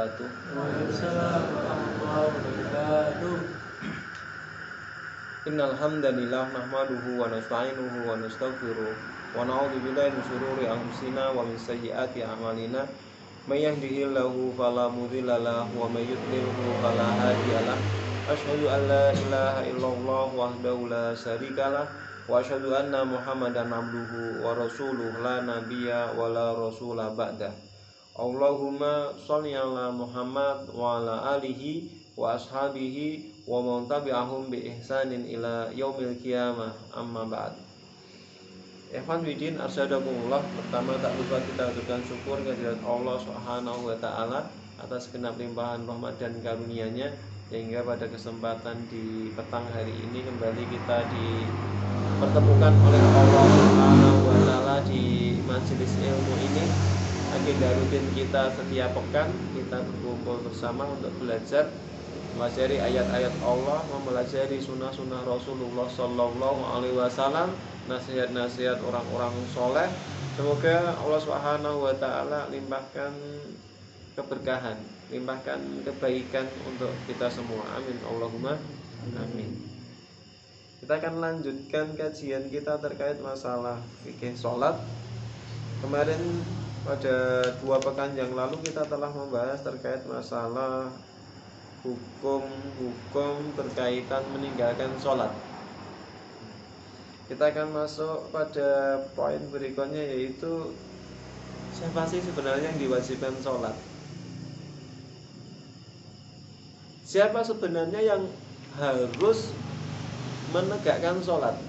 wabarakatuh. Waalaikumsalam warahmatullahi wabarakatuh. Innal hamdalillah nahmaduhu wa nasta'inuhu wa nastaghfiruh wa na'udzu billahi min shururi anfusina wa min sayyiati a'malina. May yahdihillahu fala mudhilla lahu wa may yudlilhu fala hadiyalah. Asyhadu an la ilaha illallah wahdahu la syarikalah wa asyhadu anna Muhammadan abduhu wa rasuluh la nabiyya wa la rasula ba'dah. Allahumma sholli ala Muhammad wa ala alihi wa ashabihi wa man tabi'ahum bi ihsanin ila yaumil qiyamah, amma ba'd. Ikhwan Widin arsadakumullah, pertama tak lupa kita aturkan syukur kehadirat Allah Subhanahu wa taala atas segenap limpahan rahmat dan karunia-Nya, sehingga pada kesempatan di petang hari ini kembali kita dipertemukan oleh Allah Subhanahu wa taala di majelis ilmu ini. Agenda rutin kita setiap pekan kita berkumpul bersama untuk belajar, mempelajari ayat-ayat Allah, mempelajari sunnah-sunnah Rasulullah Sallallahu Alaihi Wasallam, nasihat-nasihat orang-orang soleh. Semoga Allah Subhanahu Wa Taala limpahkan keberkahan, limpahkan kebaikan untuk kita semua. Amin Allahumma amin. Kita akan lanjutkan kajian kita terkait masalah fikih sholat. Kemarin pada 2 pekan yang lalu kita telah membahas terkait masalah hukum-hukum berkaitan meninggalkan sholat. Kita akan masuk pada poin berikutnya, yaitu siapa sih sebenarnya yang diwajibkan sholat? Siapa sebenarnya yang harus menegakkan sholat?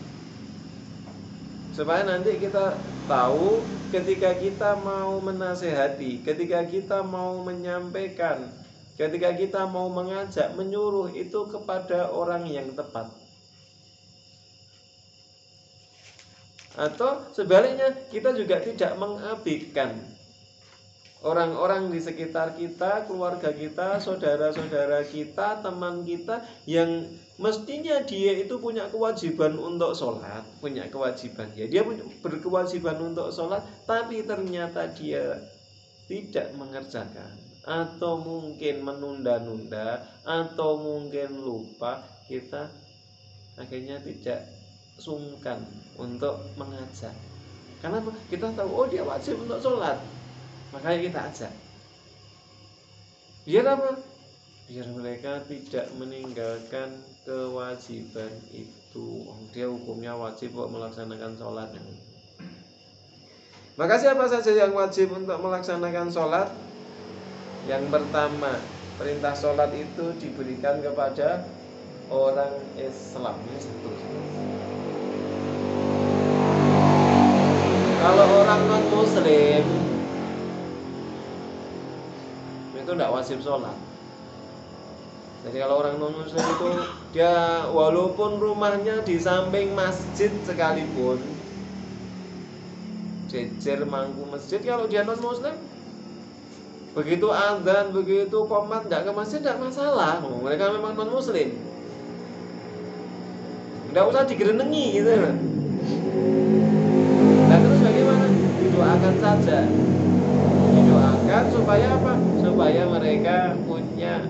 Supaya nanti kita tahu ketika kita mau menasehati, ketika kita mau menyampaikan, ketika kita mau mengajak, menyuruh itu kepada orang yang tepat. Atau sebaliknya, kita juga tidak mengabaikan orang-orang di sekitar kita, keluarga kita, saudara-saudara kita, teman kita yang mestinya dia itu punya kewajiban untuk sholat, punya kewajiban ya, dia berkewajiban untuk sholat, tapi ternyata dia tidak mengerjakan, atau mungkin menunda-nunda, atau mungkin lupa. Kita akhirnya tidak sungkan untuk mengajak. Karena kita tahu, oh dia wajib untuk sholat, makanya kita ajak. Biar apa? Biar mereka tidak meninggalkan kewajiban itu. Dia hukumnya wajib kok melaksanakan sholat. Maka siapa saja yang wajib untuk melaksanakan sholat? Yang pertama, perintah sholat itu diberikan kepada orang Islam. Ini satu. Kalau orang non-muslim itu tidak wajib sholat. Jadi kalau orang non-muslim itu dia walaupun rumahnya di samping masjid sekalipun, jejer mangku masjid, kalau dia non-muslim, begitu adzan, begitu qomat tidak ke masjid tidak masalah. Mereka memang non-muslim, tidak usah digerenengi gitu. Nah terus bagaimana? Didoakan saja. Didoakan supaya apa? Supaya mereka punya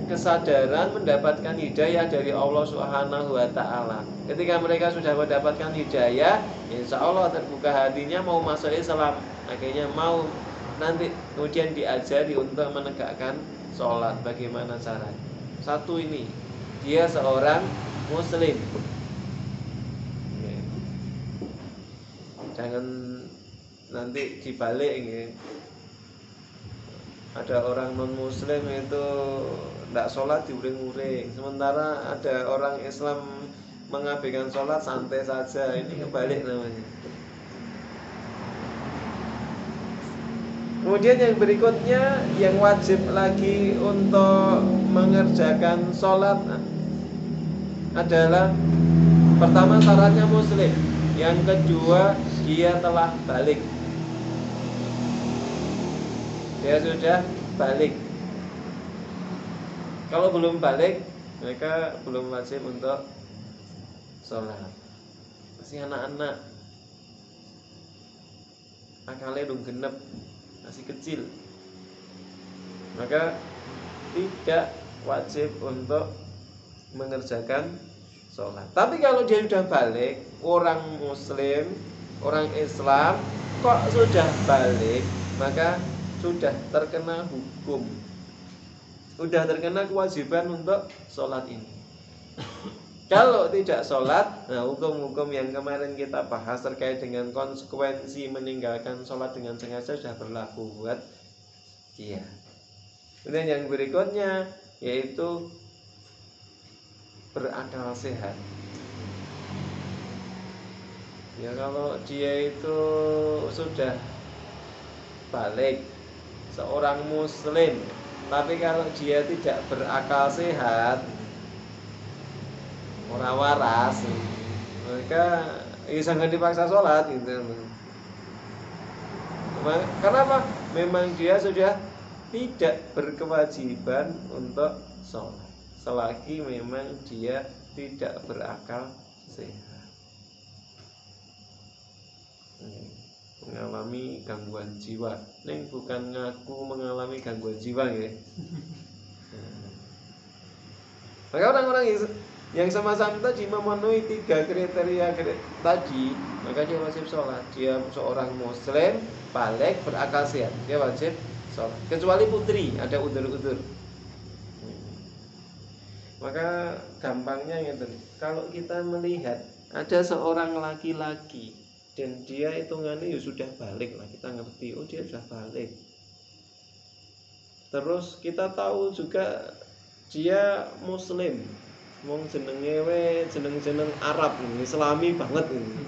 kesadaran mendapatkan hidayah dari Allah Subhanahu wa taala. Ketika mereka sudah mendapatkan hidayah, insya Allah terbuka hatinya mau masuk Islam, akhirnya mau nanti kemudian diajari untuk menegakkan sholat. Bagaimana caranya? Satu, ini dia seorang muslim. Jangan nanti dibalik gitu. Ada orang non muslim itu tidak sholat diuring-uring, sementara ada orang Islam mengabaikan sholat santai saja. Ini kebalik namanya. Kemudian yang berikutnya, yang wajib lagi untuk mengerjakan sholat adalah pertama syaratnya muslim, yang kedua dia telah balik. Dia sudah balik. Kalau belum balik, mereka belum wajib untuk sholat. Masih anak-anak, akalnya belum genep, masih kecil. maka tidak wajib untuk mengerjakan sholat. Tapi kalau dia sudah balik, orang muslim, orang Islam kok sudah balik, maka sudah terkena hukum, sudah terkena kewajiban untuk sholat ini. Kalau tidak sholat, nah hukum-hukum yang kemarin kita bahas terkait dengan konsekuensi meninggalkan sholat dengan sengaja sudah berlaku buat dia. Kemudian yang berikutnya yaitu berakal sehat. Ya kalau dia itu sudah balik, seorang muslim, tapi kalau dia tidak berakal sehat, orang waras, maka jangan dipaksa sholat gitu. Kenapa? Memang dia sudah tidak berkewajiban untuk sholat selagi memang dia tidak berakal sehat, mengalami gangguan jiwa. Neng bukan ngaku mengalami gangguan jiwa ya. Maka orang-orang yang sama-sama tadi memenuhi 3 kriteria tadi, maka dia wajib sholat. Dia seorang muslim, balik, berakal sehat, dia wajib sholat. Kecuali putri, ada udzur-udzur. Maka gampangnya gitu. Kalau kita melihat ada seorang laki-laki dan dia hitungannya ya sudah balik lah, kita ngerti, oh dia sudah balik. Terus kita tahu juga dia muslim, wong jenenge we jeneng-jeneng Arab ini, Islami banget ini.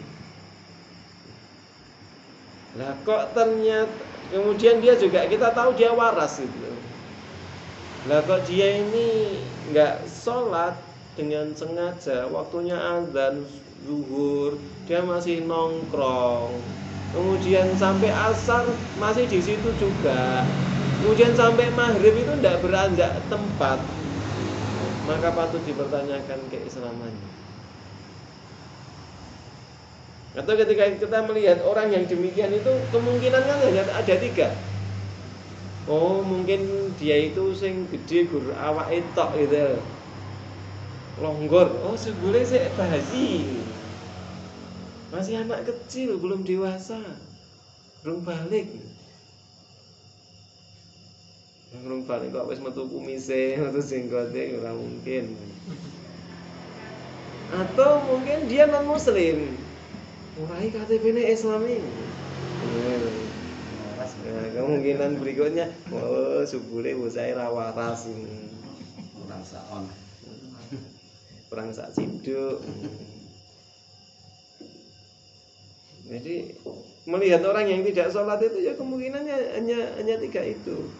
Lah kok ternyata kemudian dia juga kita tahu dia waras itu. Lah kok dia ini enggak sholat dengan sengaja, waktunya azan zuhur dia masih nongkrong, kemudian sampai asar masih di situ juga, kemudian sampai maghrib itu enggak beranjak tempat, maka patut dipertanyakan keislamannya. Atau ketika kita melihat orang yang demikian itu, kemungkinan kan ada 3. Oh mungkin dia itu sing gede gur awake tok gitu, longgor. Oh sebule sik bayi, masih anak kecil, belum dewasa, belum balik. Belum balik kok wis metu kumise, metu jenggote, ora mungkin. Atau mungkin dia non muslim, murai KTP-ne Islami. Nah, kemungkinan berikutnya, oh subule bocah ra waras, Kurang saon. perang sak ciduk. Jadi melihat orang yang tidak sholat itu ya kemungkinannya hanya 3 itu.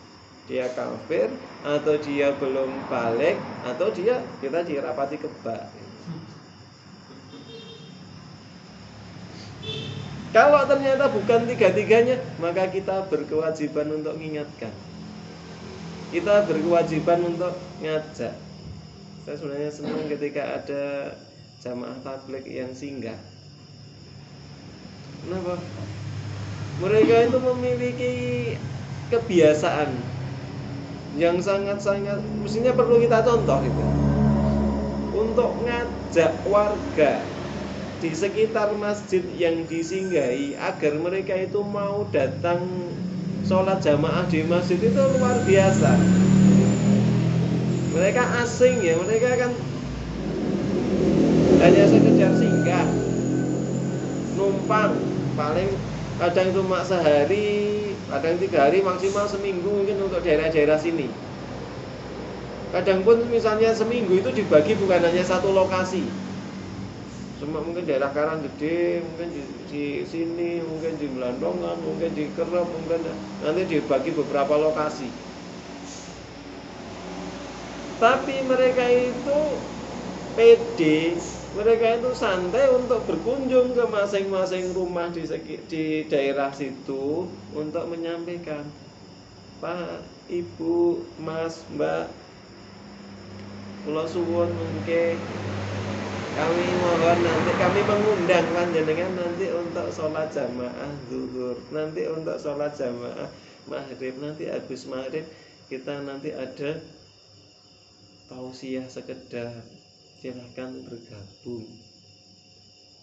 Dia kafir, atau dia belum balik, atau kita dirapati kebak. Kalau ternyata bukan 3-tiganya, maka kita berkewajiban untuk mengingatkan. Kita berkewajiban untuk ngajak. Saya sebenarnya senang ketika ada jamaah tabligh yang singgah. Kenapa? Mereka itu memiliki kebiasaan yang sangat-sangat mestinya perlu kita contoh itu, untuk ngajak warga di sekitar masjid yang disinggahi agar mereka itu mau datang sholat jamaah di masjid itu luar biasa. Mereka asing ya, mereka kan hanya sekedar singgah, numpang, paling kadang cuma sehari, kadang 3 hari, maksimal seminggu mungkin untuk daerah-daerah sini. Kadang pun misalnya seminggu itu dibagi bukan hanya 1 lokasi, cuma mungkin daerah Karanggede, mungkin di sini, mungkin di Blandongan, mungkin di Kerep, mungkin nanti dibagi beberapa lokasi. Tapi mereka itu pede, mereka itu santai untuk berkunjung ke masing-masing rumah di daerah situ untuk menyampaikan, Pak, Ibu, Mas, Mbak, kula suwun mengke kami mohon nanti kami mengundang panjenengan nanti untuk sholat jamaah zuhur, nanti untuk sholat jamaah maghrib, nanti habis maghrib kita nanti ada tausiah sekedar, silahkan bergabung.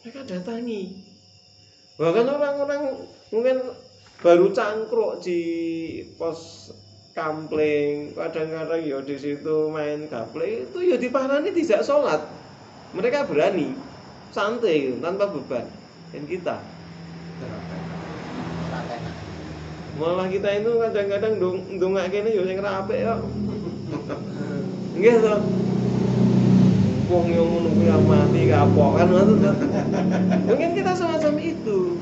Mereka datangi. Bahkan orang-orang mungkin baru cangkruk di pos kampling, kadang-kadang ya di situ main gaple, itu ya diparani tidak sholat. Mereka berani, santai gitu, tanpa beban. Dan kita malah kita itu kadang-kadang ndongak kene ya sing apik kok. Nggih to. Wong yang ngono kuwi mati kapok kan ngono to. Mungkin kita semacam itu.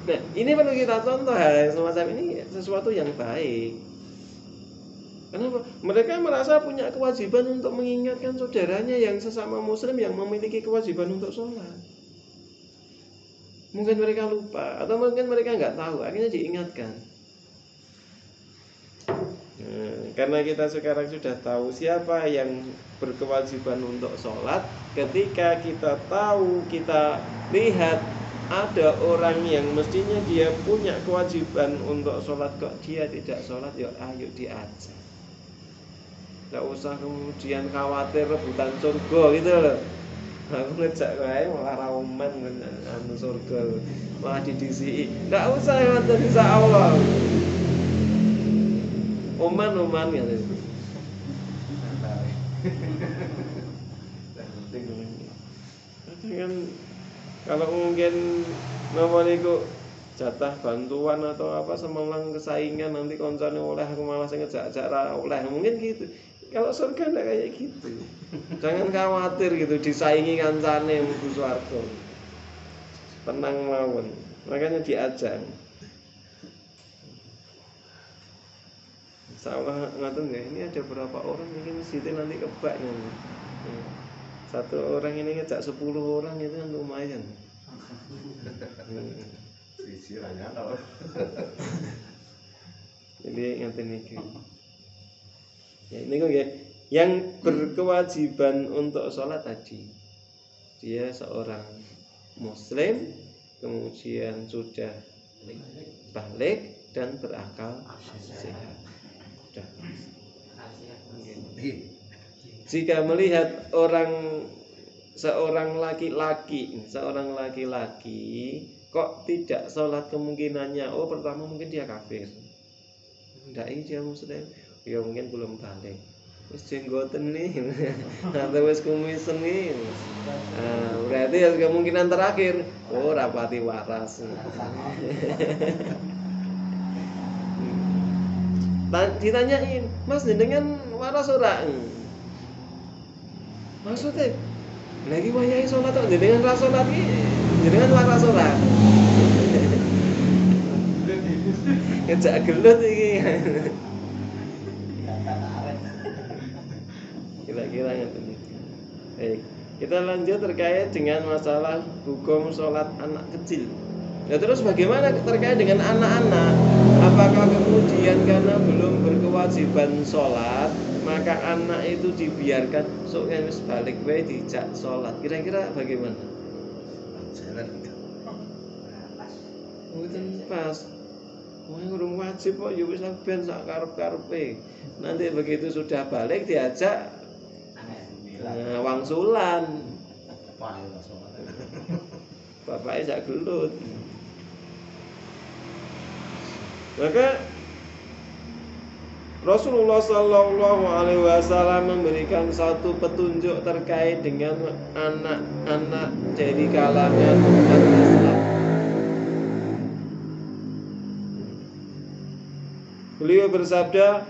Nah, ini perlu kita contoh hal semacam ini sesuatu yang baik. Kenapa? Mereka merasa punya kewajiban untuk mengingatkan saudaranya yang sesama muslim yang memiliki kewajiban untuk sholat. Mungkin mereka lupa atau mungkin mereka nggak tahu, akhirnya diingatkan. Karena kita sekarang sudah tahu siapa yang berkewajiban untuk sholat. Ketika kita tahu, kita lihat ada orang yang mestinya dia punya kewajiban untuk sholat kok dia tidak sholat, ya ayo diajak. Nggak usah kemudian khawatir rebutan surga gitu loh. Aku ngejak wae malah rauman anu surga malah didisi. Nggak usah ngoten insyaallah. Oman ya. Kan kalau mungkin namanya kok jatah bantuan atau apa semelang kesaingan nanti koncone oleh aku malah sing ngejak-jak ra oleh mungkin gitu. Kalau surga enggak kayak gitu. Jangan khawatir gitu disaingi kancane mlebu swarga. Tenang mawon. Makanya diajak. Insyaallah ngaten ya. Ini ada berapa orang mungkin masjidnya nanti kebak nih. Satu orang ini ngejak 10 orang itu kan lumayan. Sisiranya kalau. Jadi ngaten iki. Ya, ini kok ya, yang berkewajiban untuk sholat tadi dia seorang muslim kemudian sudah balik dan berakal sehat. Sudah. Jika melihat seorang laki-laki kok tidak sholat, kemungkinannya pertama mungkin dia kafir, tidak dia muslim. Ya mungkin belum balik. Wis jenggoten nih. Atau wis kumisen nih. Berarti ya kemungkinan terakhir, rapati waras. Ditanyain, "Mas jenengan waras ora?" Maksudnya, lagi wayahe salat kok jenengan ra salat iki, jenengan waras ora? Ngejak gelut iki. Kira-kira ngeten iki. Baik, kita lanjut terkait dengan masalah hukum sholat anak kecil. Nah, terus bagaimana terkait dengan anak-anak? Apakah kemudian karena belum berkewajiban sholat, maka anak itu dibiarkan sok wis balik wae dijak sholat? Kira-kira bagaimana? Jalan. Mboten pas. Urung wajib kok ya wis ben sak karep-karepe. Nanti begitu sudah balik diajak wangsulan. Bapaknya jak gelut. Maka Rasulullah Shallallahu Alaihi Wasallam memberikan satu petunjuk terkait dengan anak-anak dari kalangan umat Islam. Beliau bersabda,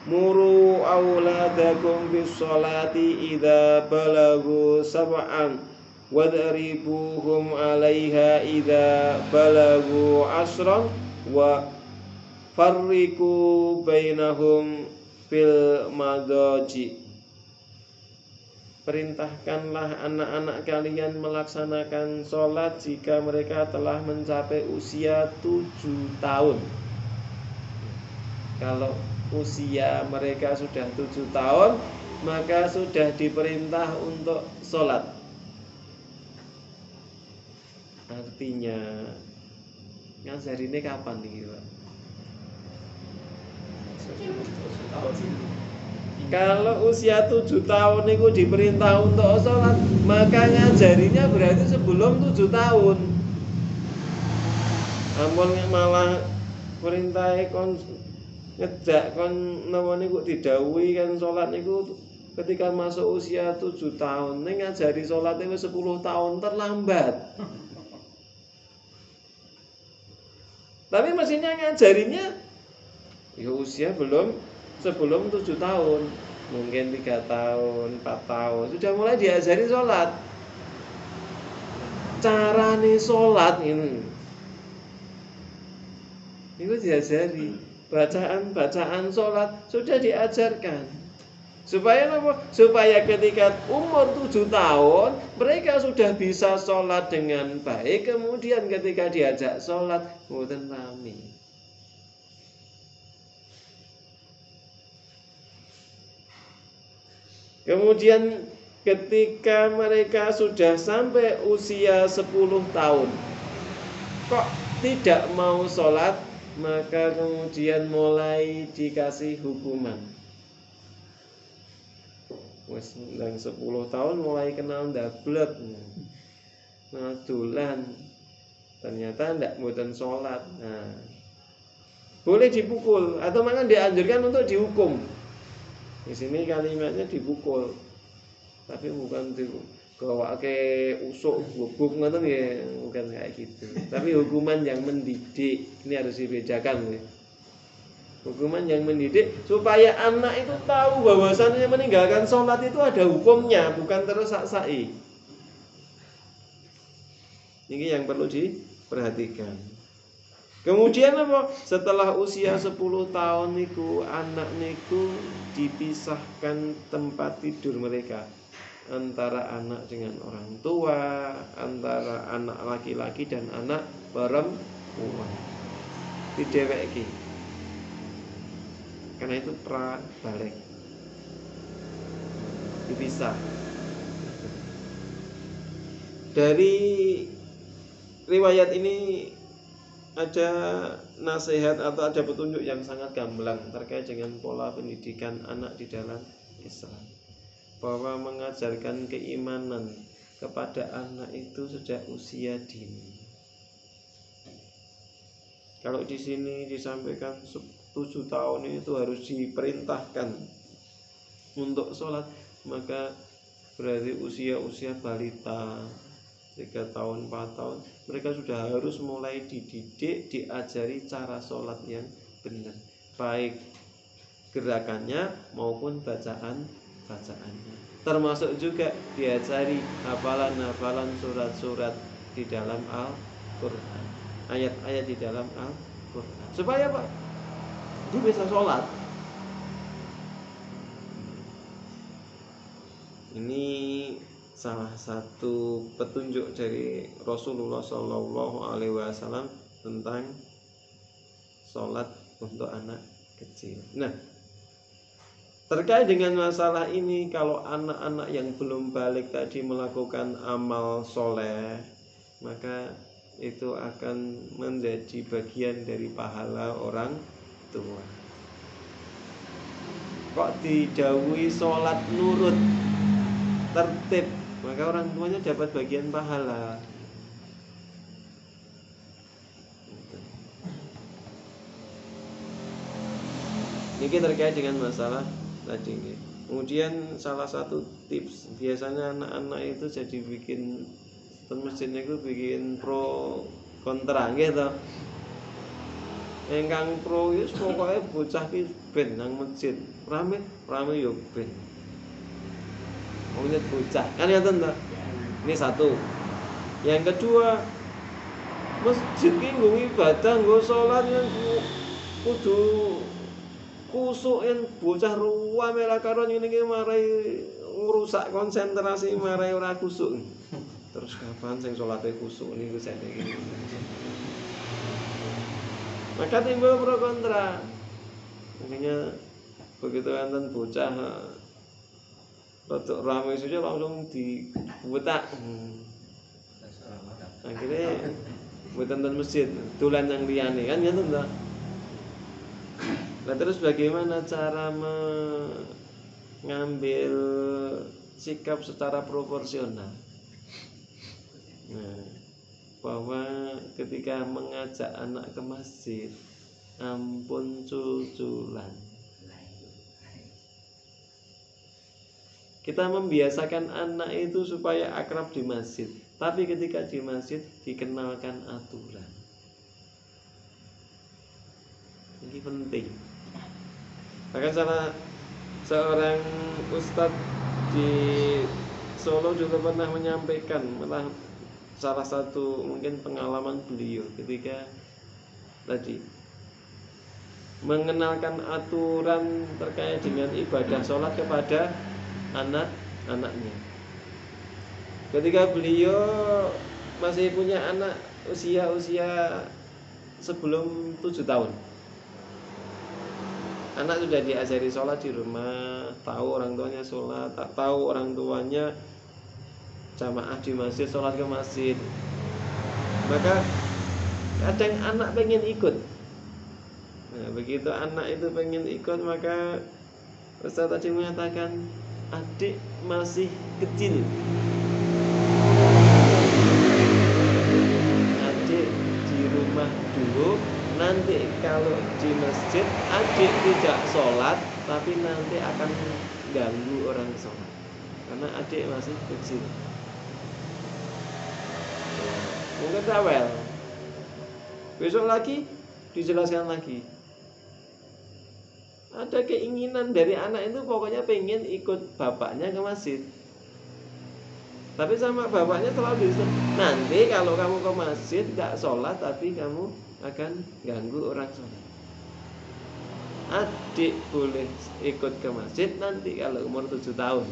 "Muru auladakum bis sholati idza balagu sab'an wadribuhum 'alaiha idza balagu 'ashran wa farriqu bainahum fil madaji." Perintahkanlah anak-anak kalian melaksanakan sholat jika mereka telah mencapai usia 7 tahun. Kalau usia mereka sudah 7 tahun, maka sudah diperintah untuk sholat. Artinya ngajar ini kapan nih Pak? Kalau usia 7 tahun itu diperintah untuk sholat, maka ngajarinya berarti sebelum 7 tahun. Ampun malah perintah kon ngejak kon napa niku didhawuhi kan sholat niku ketika masuk usia 7 tahun. Ning ngajari sholat itu 10 tahun terlambat. Tapi mestinya ngajarinya ya usia sebelum 7 tahun, mungkin 3 tahun, 4 tahun sudah mulai diajari sholat. Carane sholat ini itu diajari, bacaan sholat sudah diajarkan. Supaya apa? Supaya ketika umur 7 tahun mereka sudah bisa sholat dengan baik. Kemudian ketika diajak sholat mboten rame. Kemudian ketika mereka sudah sampai usia 10 tahun kok tidak mau sholat, maka kemudian mulai dikasih hukuman. Wes ndang 10 tahun mulai kenal ndablek. Nah, dolan. Ternyata ndak mboten sholat. Nah, boleh dipukul atau malah dianjurkan untuk dihukum. Di sini kalimatnya dipukul. Tapi bukan digawake usuk gubuk ngoten ya, bukan kayak gitu. Tapi hukuman yang mendidik. Ini harus dibedakan ya. Hukuman yang mendidik supaya anak itu tahu bahwasannya meninggalkan sholat itu ada hukumnya, bukan terus sak-sai. Ini yang perlu diperhatikan. Kemudian apa? Setelah usia 10 tahun niku anak niku dipisahkan tempat tidur mereka antara anak dengan orang tua, antara anak laki-laki dan anak perempuan. Dideweki. Karena itu pra-balik, dipisah. Dari riwayat ini ada nasihat atau ada petunjuk yang sangat gamblang terkait dengan pola pendidikan anak di dalam Islam, bahwa mengajarkan keimanan kepada anak itu sejak usia dini. Kalau di sini disampaikan 7 tahun itu harus diperintahkan untuk sholat, maka berarti usia-usia balita 3 tahun, 4 tahun mereka sudah harus mulai dididik, diajari cara sholat yang benar, baik gerakannya maupun bacaannya. Termasuk juga diajari hafalan-hafalan surat-surat di dalam Al-Quran, ayat-ayat di dalam Al-Quran, supaya Pak dia bisa sholat. Ini salah satu petunjuk dari Rasulullah SAW tentang sholat untuk anak kecil. Nah, terkait dengan masalah ini, kalau anak-anak yang belum balik tadi melakukan amal soleh, maka itu akan menjadi bagian dari pahala orang tua. Kok didhawuhi sholat nurut tertib, maka orang tuanya dapat bagian pahala. Ini terkait dengan masalah tadi. Kemudian salah satu tips, biasanya anak-anak itu jadi bikin masjidnya itu bikin pro kontra gitu. Engkang pro itu pokoknya bocah ki ben nang masjid rame yo ben. Maunya bocah kan ya tante. Ini satu. Yang kedua, masjid ki nggo ibadah, nggo salat kudu kusuk yen bocah ruwame ra karon ngene iki marai ngrusak konsentrasi, marai ora kusuk. Terus kapan sing salate kusuk niku sakniki. Maka timbul pro kontra. Makanya begitu enten bocah rodok ramai saja langsung dibutak. Akhirnya buat enten masjid, dolan yang liyane kan ya ta. Nah, terus bagaimana cara mengambil sikap secara proporsional? Nah, bahwa ketika mengajak anak ke masjid, ampun cuculan. Kita membiasakan anak itu supaya akrab di masjid, tapi ketika di masjid dikenalkan aturan. Ini penting. Bahkan salah seorang ustadz di Solo juga pernah menyampaikan, malah salah satu mungkin pengalaman beliau ketika tadi mengenalkan aturan terkait dengan ibadah sholat kepada anak-anaknya. Ketika beliau masih punya anak usia sebelum 7 tahun, anak sudah diajari sholat di rumah, tahu orang tuanya sholat, tahu orang tuanya jamaah di masjid, sholat ke masjid. Maka kadang anak pengen ikut. Nah, begitu anak itu pengen ikut, maka Ustaz tadi mengatakan adik masih kecil, adik di rumah dulu, nanti kalau di masjid adik tidak sholat, tapi nanti akan ganggu orang sholat karena adik masih kecil. Mungkin rewel. Besok lagi dijelaskan lagi. Ada keinginan dari anak itu pokoknya pengen ikut bapaknya ke masjid. Tapi sama bapaknya selalu disuruh, nanti kalau kamu ke masjid gak sholat, tapi kamu akan ganggu orang sholat. Adik boleh ikut ke masjid nanti kalau umur 7 tahun.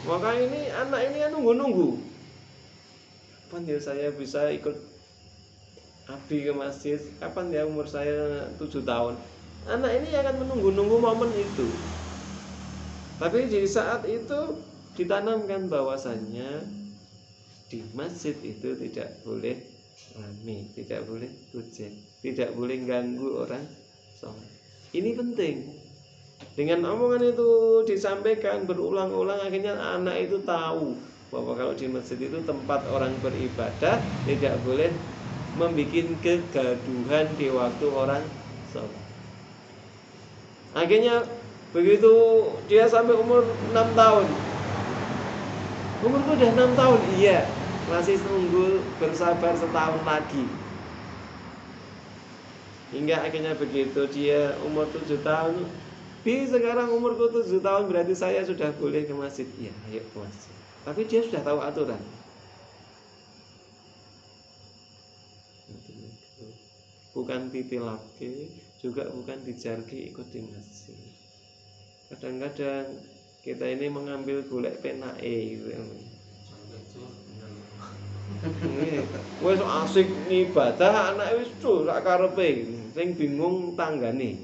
Maka ini anak ini kan nunggu-nunggu. Kapan ya saya bisa ikut Abi ke masjid? Kapan ya umur saya 7 tahun? Anak ini akan menunggu-nunggu momen itu. Tapi di saat itu ditanamkan bahwasannya di masjid itu tidak boleh rame, tidak boleh hujan, tidak boleh ganggu orang sholat. Ini penting. Dengan omongan itu disampaikan berulang-ulang, akhirnya anak itu tahu bahwa kalau di masjid itu tempat orang beribadah, tidak boleh membuat kegaduhan di waktu orang sholat. Akhirnya begitu dia sampai umur 6 tahun, umurku udah 6 tahun, iya, masih tunggu bersabar setahun lagi. Hingga akhirnya begitu dia umur 7 tahun, sekarang umurku 7 tahun berarti saya sudah boleh ke masjid. Iya, ayo ke masjid. Tapi dia sudah tahu aturan. Bukan ditilapke, juga bukan dijarki ikut di masjid. Kadang-kadang kita ini mengambil golek penake gitu. Wis asik ibadah, anak wis sak karepe, sing bingung tanggane.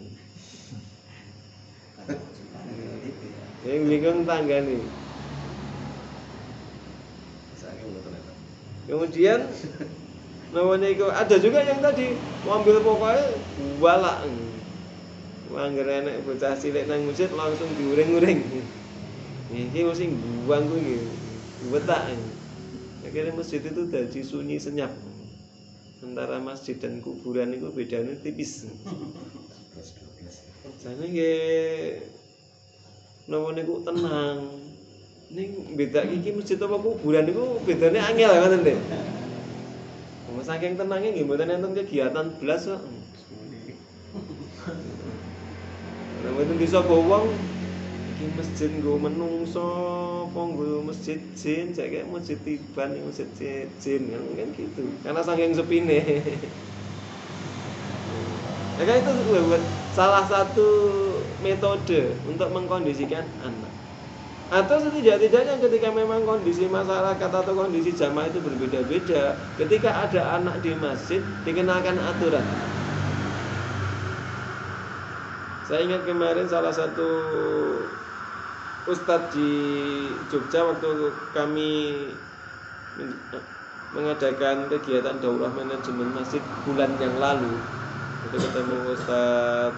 Sing bingung tanggane. Kemudian namanya itu ada juga yang tadi ngambil pokoknya walak. Angger enek bocah cilik nang masjid langsung diuring-uring. Iki mesti buang kuwi wetak. Akhirnya masjid itu jadi sunyi senyap. Antara masjid dan kuburan itu bedanya tipis. Jane nggih namanya ku tenang. Ning beda iki masjid apa kuburan niku bedane angel ngoten lho. Wong saking tenange nggih mboten enten kegiatan blas kok. Nek mboten bisa wong iki masjid nggo menungso apa nggo masjid jin, jek masjid tiban ning masjid jin kan gitu. Karena saking sepine. Ya itu salah satu metode untuk mengkondisikan anak. Atau setidak-tidaknya ketika memang kondisi masyarakat atau kondisi jamaah itu berbeda-beda, ketika ada anak di masjid dikenalkan aturan. Saya ingat kemarin salah satu ustadz di Jogja waktu kami mengadakan kegiatan daurah manajemen masjid bulan yang lalu. itu ketemu Ustaz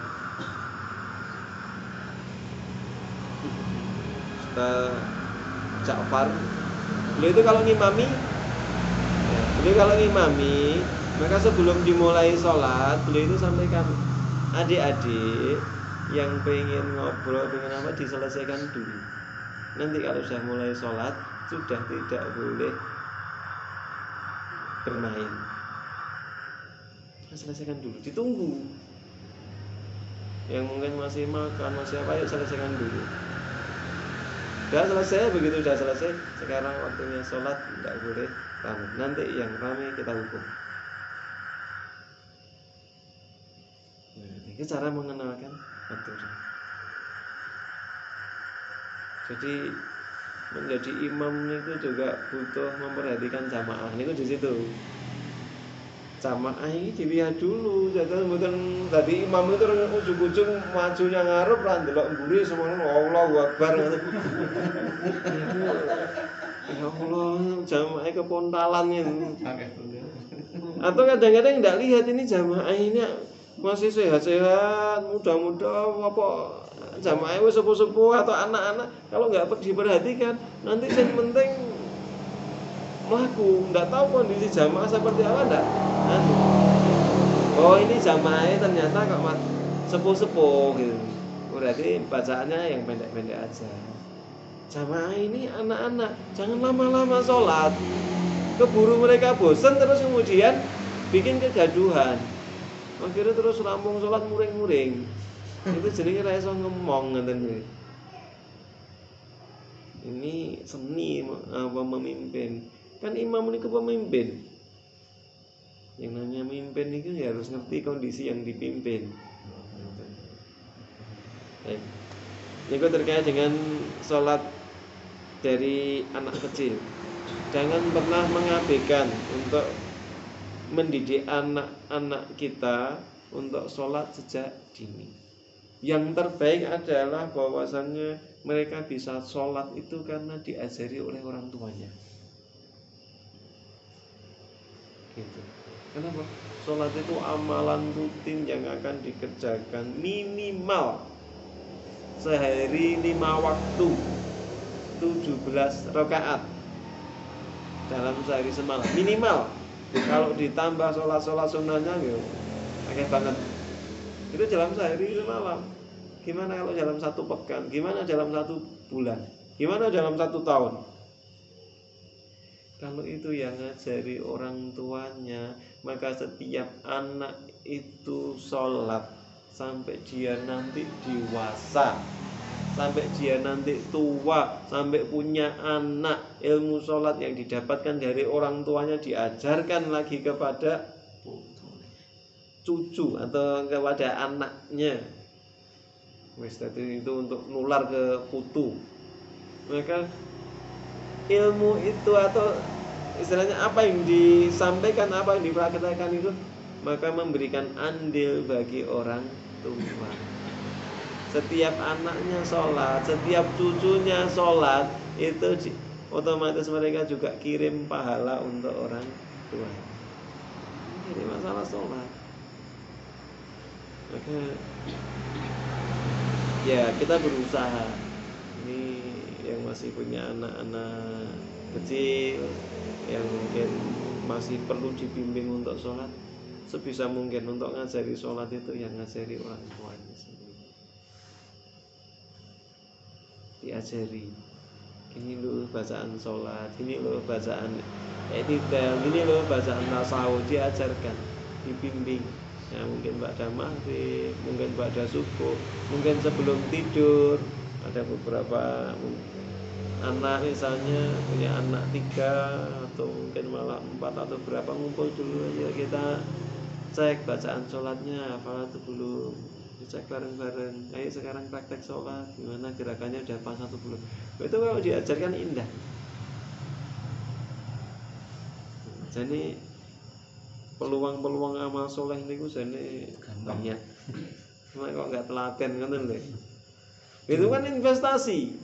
Ja'far. Beliau itu kalau ngimami, maka sebelum dimulai sholat, beliau itu sampaikan, adik-adik yang pengen ngobrol, pengen apa, diselesaikan dulu. Nanti kalau sudah mulai sholat, sudah tidak boleh bermain. Selesaikan dulu, ditunggu. Yang mungkin masih makan, masih apa, yuk selesaikan dulu. Sudah selesai, begitu sudah selesai, sekarang waktunya sholat, tidak boleh ramai. Nanti yang ramai kita hukum. Ini cara mengenalkan aturan. Jadi menjadi imam itu juga butuh memperhatikan jamaah. Ini di situ. Jamaah ini dilihat dulu. Jadi bukan tadi imam itu ujung-ujung majunya ngarep lah ndelok mburi semono Allahu Akbar. Ya Allah, jamaah kepontalan ini. Atau kadang-kadang tidak lihat ini jamaah ini masih sehat-sehat, muda-muda apa jamaah wis sepuh-sepuh atau anak-anak. Kalau nggak diperhatikan, nanti yang penting melaku, nggak tahu kondisi jamaah seperti apa enggak. Oh ini jamaahnya ternyata kok sepuh-sepuh gitu. Berarti bacaannya yang pendek-pendek aja. Jamaah ini anak-anak, jangan lama-lama sholat. Keburu mereka bosan terus kemudian bikin kegaduhan. Akhirnya terus rampung sholat muring-muring. Itu jenenge ra iso ngomong ngeten. Ini seni apa memimpin. Kan imam ini pemimpin. Yang namanya memimpin itu ya harus ngerti kondisi yang dipimpin. Ini terkait dengan sholat dari anak kecil. Jangan pernah mengabaikan untuk mendidik anak-anak kita untuk sholat sejak dini. Yang terbaik adalah bahwasannya mereka bisa sholat itu karena diajari oleh orang tuanya. Gitu. Kenapa? Sholat itu amalan rutin yang akan dikerjakan minimal sehari 5 waktu 17 rakaat dalam sehari semalam minimal. Kalau ditambah sholat sunnahnya ya akeh banget. Itu dalam sehari semalam. Gimana kalau dalam 1 pekan? Gimana dalam 1 bulan? Gimana dalam 1 tahun? Kalau itu yang ngajari orang tuanya, maka setiap anak itu sholat sampai dia nanti dewasa, sampai dia nanti tua, sampai punya anak, ilmu sholat yang didapatkan dari orang tuanya diajarkan lagi kepada cucu atau kepada anaknya. Wis tadi itu untuk nular ke putu. Maka ilmu itu atau istilahnya apa yang disampaikan, apa yang dipraktekkan itu maka memberikan andil bagi orang tua. Setiap anaknya sholat, setiap cucunya sholat, itu otomatis mereka juga kirim pahala untuk orang tua. Jadi masalah sholat. Maka ya kita berusaha. Ini yang masih punya anak-anak kecil yang mungkin masih perlu dibimbing untuk sholat, sebisa mungkin untuk ngajari sholat itu yang ngajari orang tuanya sendiri. Diajari, ini loh bacaan sholat, ini loh bacaan i'tidal, ini loh bacaan tasawuf, diajarkan, dibimbing. Ya mungkin pada maghrib, mungkin pada subuh, mungkin sebelum tidur. Ada beberapa anak misalnya punya anak 3 atau mungkin malah 4 atau berapa, ngumpul dulu aja kita cek bacaan sholatnya hafal atau belum, dicek bareng-bareng. Ayo sekarang praktek sholat, gimana gerakannya udah pas atau belum. Itu kalau diajarkan indah. Jadi peluang-peluang amal soleh niku jane banyak. Cuma kok nggak telaten ngoten lho. Itu kan investasi.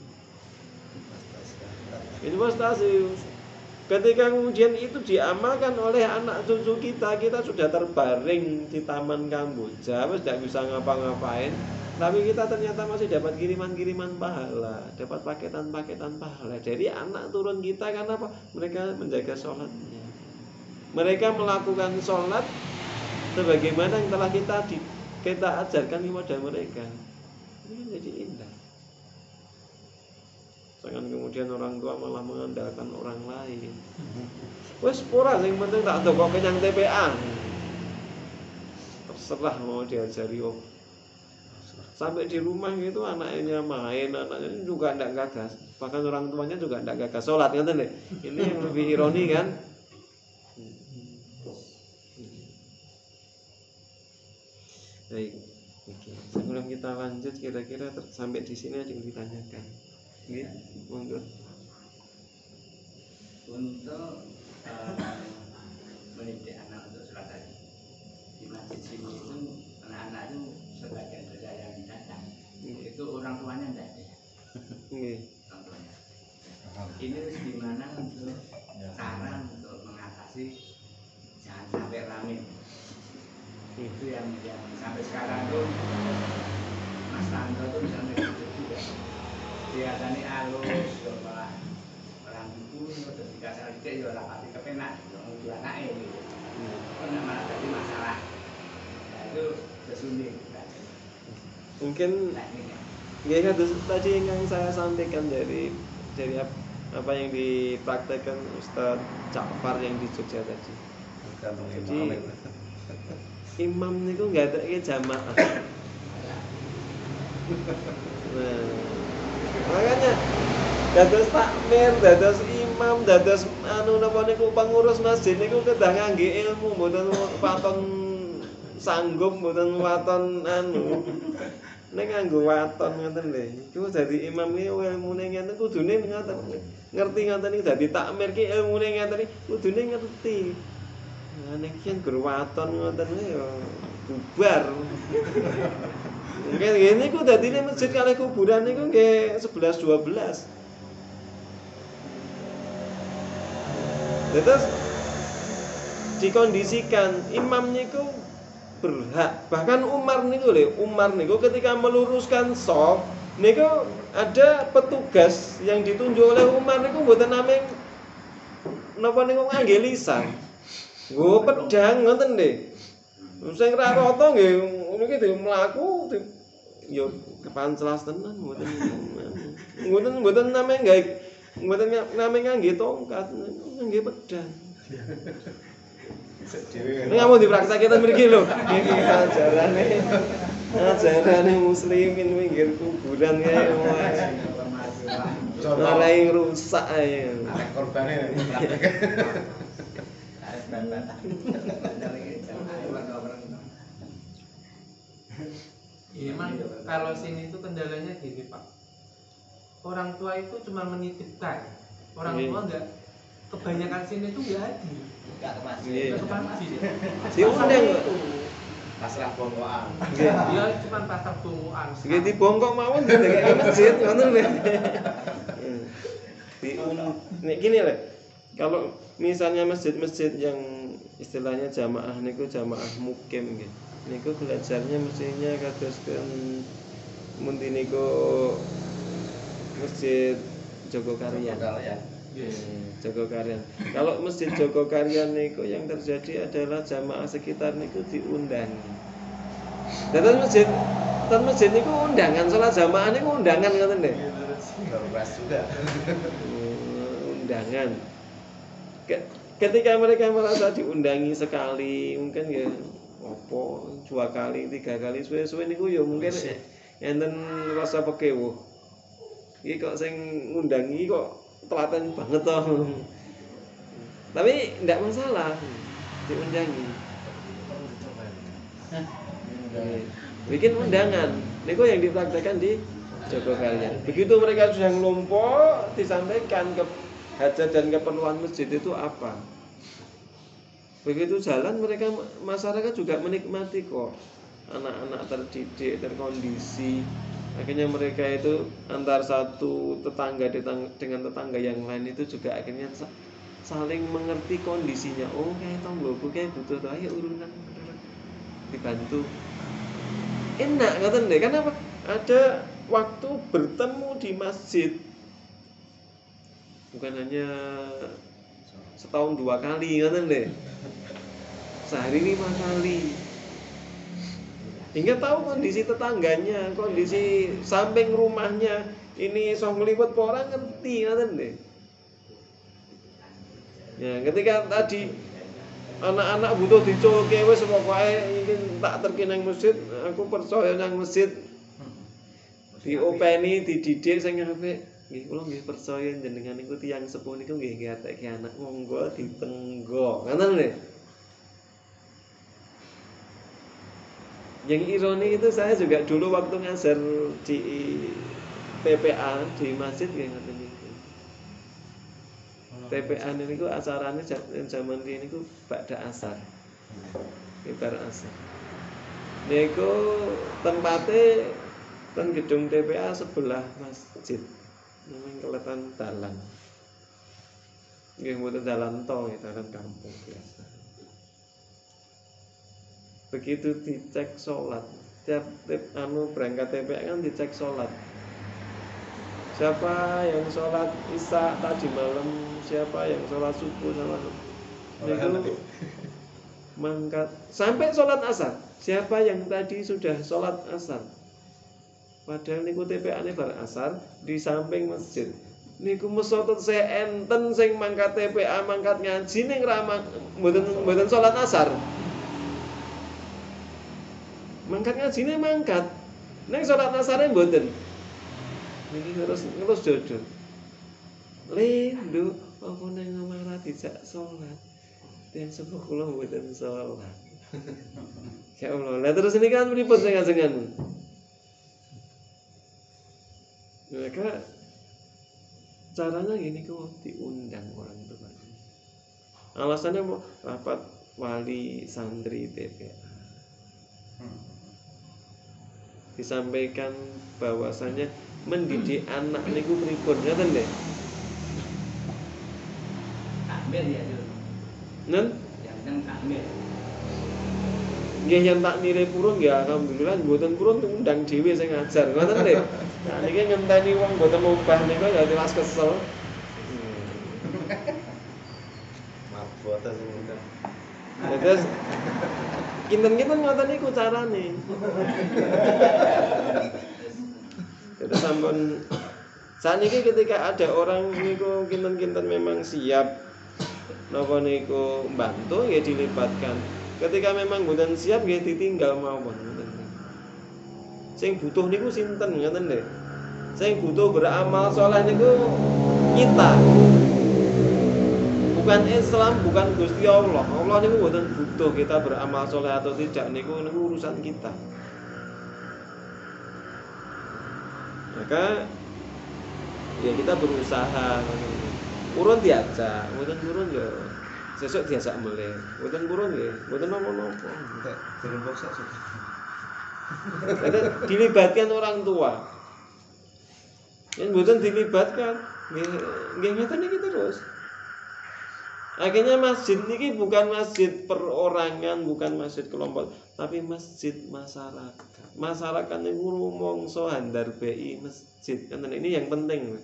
Ketika kemudian itu diamalkan oleh anak cucu kita sudah terbaring di taman Kamboja, tidak bisa ngapa-ngapain, tapi kita ternyata masih dapat kiriman-kiriman pahala, dapat paketan-paketan pahala. Jadi anak turun kita karena apa? Mereka menjaga sholatnya, mereka melakukan sholat sebagaimana yang telah kita ajarkan kepada mereka. Ini jadi indah. Jangan kemudian orang tua malah mengandalkan orang lain. Wes ora sing penting tak kok kenyang TPA. Terserah mau diajari apa. Sampai di rumah gitu anaknya main, anaknya juga tidak gagas. Bahkan orang tuanya juga tidak gagas sholat, kan? Ini yang lebih ironi kan? Baik, oke. Sebelum kita lanjut, kira-kira sampai di sini ada yang ditanyakan? Nggih, monggo. Untuk mendidik anak untuk sholat tadi di masjid sini itu anak-anak itu sebagian besar yang datang itu orang tuanya tidak ada. Orang tuanya. Ini gimana untuk cara untuk mengatasi jangan sampai rame. Itu yang sampai sekarang tuh Mas Tando tuh misalnya gitu juga. Dia tadi halus, malah orang itu ketika saya lihat ya rapati kepenak, yang dua naik gitu. Karena malah tadi masalah, nah itu kesulitan. Mungkin ya kan tadi yang saya sampaikan dari apa yang dipraktekkan Ustadz Ja'far yang di Jogja tadi. Jadi imam itu nggak ada jamaah. Nah, makanya dados takmir, dados imam, dados napa niku pengurus masjid niku kedah ngangge ilmu, mboten waton sanggup, mboten waton nek nganggo waton ngoten lho. Iku dadi imam iki ilmune ngene kudune ngoten. Ngerti ngoten iki dadi takmir ki ilmune ngene kudune ngerti. Nah nek yen guru waton ngoten ya bubar. Mungkin gini ku dadine masjid kali kuburan niku nggih 11 12. Terus dikondisikan imam niku berhak, bahkan Umar niku ketika meluruskan shaf niku ada petugas yang ditunjuk oleh Umar niku mboten nameng napa niku ngangge lisan. Nggo pedhang ngoten nggih. Sing ra rata nggih niki mlaku ya kepanclas tenan mboten nameng gawe mboten nameng ngangge tongkat ngangge pedhang. Ini nggak mau dipraktekkan mriki lho. Iki ajarane muslimin pinggir kuburan kae. Marai rusak ae. Korbane. Iya, Mang, kalau sini itu kendalanya gini, Pak. Orang tua itu cuma menitipkan. Orang tua enggak, kebanyakan sini itu enggak hadir. Enggak ke masjid. Enggak ke masjid. Diundang kok. Pasrah bongkoan. Dia cuma pasar tungguan. Nggih dibongkok mawon didekake masjid ngoten lho. Nek gini lho. Kalau misalnya masjid-masjid yang istilahnya jamaah niku jamaah mukim nggih. Niku belajarnya mestinya kados mundi niku Masjid Jogokaryan. Jogokaryan. Kalau Masjid Jogokaryan niku yang terjadi adalah jamaah sekitar niku diundangi. Dan masjid niku undangan, salat jamaah niku undangan ngoten nggih. Bebas juga. Undangan. Ketika mereka merasa diundangi sekali, mungkin ya opo 2 kali 3 kali suwe-suwe niku ya mungkin enten rasa pekewuh. Iki kok sing ngundangi kok telaten banget toh. Tapi enggak masalah diundangi. Bikin undangan. Niku yang dipraktekkan di Jogokaryan. Begitu mereka sudah ngelompok disampaikan ke hajat dan keperluan masjid itu apa. Begitu jalan mereka masyarakat juga menikmati kok. Anak-anak terdidik, terkondisi. Akhirnya mereka itu antar satu tetangga dengan tetangga yang lain itu juga akhirnya saling mengerti kondisinya. Oh, kayak tonggoku kayak butuh tuh, ayo urunan dibantu. Enak ngoten deh, kan apa? Ada waktu bertemu di masjid. Bukan hanya setahun 2 kali ngoten deh. Sehari 5 kali. Hingga tahu kondisi tetangganya, kondisi samping rumahnya. Ini iso ngliwet apa ora ngerti ngoten deh. Ya, ketika tadi anak-anak butuh diculke wis pokoke iki tak terki nang masjid, aku percaya nang masjid. Diopeni, dididik sing apik. Nggih, kula nggih percaya jenengan niku tiyang sepuh niku nggih ngateki anak monggo ditenggo. Ngoten lho. Yang ironi itu saya juga dulu waktu ngajar di PPA di masjid nggih ngoten niku. PPA niku acarane zaman riyen niku badha asar. Bar asar. Niku tempate ten gedung TPA sebelah masjid. Namanya kelihatan dalan. Nggih mboten dalan tol, dalan kampung biasa. Begitu dicek sholat, tiap berangkat TPA kan dicek sholat. Siapa yang sholat isya tadi malam, siapa yang sholat subuh sama itu mangkat sampai sholat asar. Siapa yang tadi sudah sholat asar? Padahal niku TPA ne bar asar di samping masjid. Niku mesotut saya enten sing mangkat TPA mangkat ngaji ning ramah mboten sholat asar. Mangkat ngajine mangkat. Ning sholat asare mboten. Niki terus jodoh. Lho, apa nang omah ra dijak salat. Den sepuh kula mboten salat. Ya Allah. Lah terus ini kan pripun sing ajengan? Maka caranya gini kok diundang orang tua. Alasannya mau rapat wali santri TPA. Disampaikan bahwasanya mendidik anak niku pripun ngoten nggih? Takmir ya, Jul. Nen? Yang takmir. Nggih yen tak nire purun ya alhamdulillah mboten purun undang dhewe sing ngajar. Ngoten nggih. Nah niki ngenteni wong mboten obah niku ya tiwas kesel. Mabot sing ngundang. Terus kinten-kinten ngoten niku carane. Itu sampun saniki ketika ada orang niku kinten-kinten memang siap napa niku mbantu nggih dilibatkan. Ketika memang mboten siap nggih ditinggal mawon ngoten. Sing butuh niku sinten ngoten nggih. Sing butuh beramal saleh niku kita. Bukan Islam, bukan Gusti Allah. Allah niku mboten butuh kita beramal saleh atau tidak niku urusan kita. Maka ya kita berusaha urun diajak, mboten urun ya sesuk diajak meleh. Mboten urun nggih, mboten napa-napa. Entek dirembuk sak sudah. Jadi dilibatkan orang tua. Yang mboten dilibatkan nggih ngeten iki terus. Akhirnya masjid niki bukan masjid perorangan, bukan masjid kelompok, tapi masjid masyarakat. Masyarakat niku rumangsa handarbei masjid. Kan ini yang penting.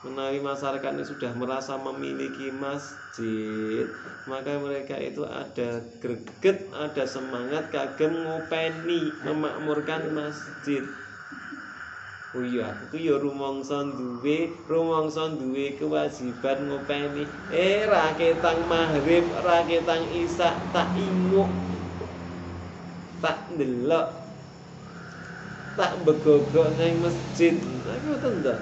Menawi masyarakat ini sudah merasa memiliki masjid, maka mereka itu ada greget, ada semangat kagem ngopeni memakmurkan masjid. Oh iya, aku ya rumangsa duwe kewajiban ngopeni. Ra ketang maghrib, ra ketang isya tak inguk. Tak ndelok. Tak begogok nang masjid. Aku ngoten ta.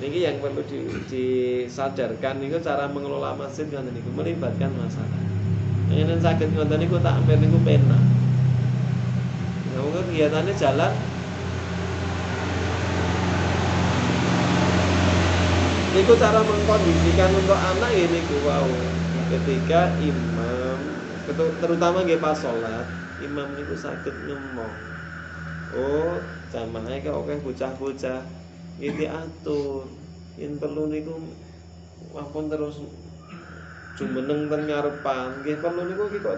Niki yang perlu disadarkan niku cara mengelola masjid ngoten niku melibatkan masyarakat. Yen saged ngoten niku takmir niku penak. Nah, mungkin kegiatannya jalan. Niku cara mengkondisikan untuk anak ini wow. Ketika imam, terutama nggih pas salat, imam niku saged ngomong. Oh, jamaah kok akeh bocah-bocah. nggih diatur. Yen perlu niku wapun terus jumeneng ten ngarepan. Nggih perlu niku ki kok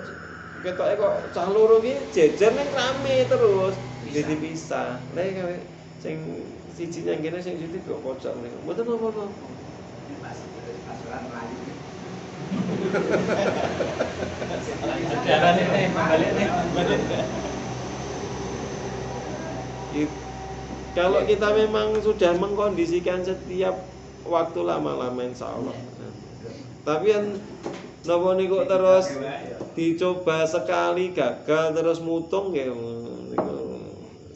ketoke kok cah loro ki jejer ning rame terus nggih dipisah. Lah sing siji nang kene sing siji kok pojok niku. Mboten napa-napa. Pas orang Melayu. Kalau kita memang sudah mengkondisikan setiap waktu lama-lama insya Allah. Tapi yang nopo niku terus dicoba sekali gagal terus mutung ya niku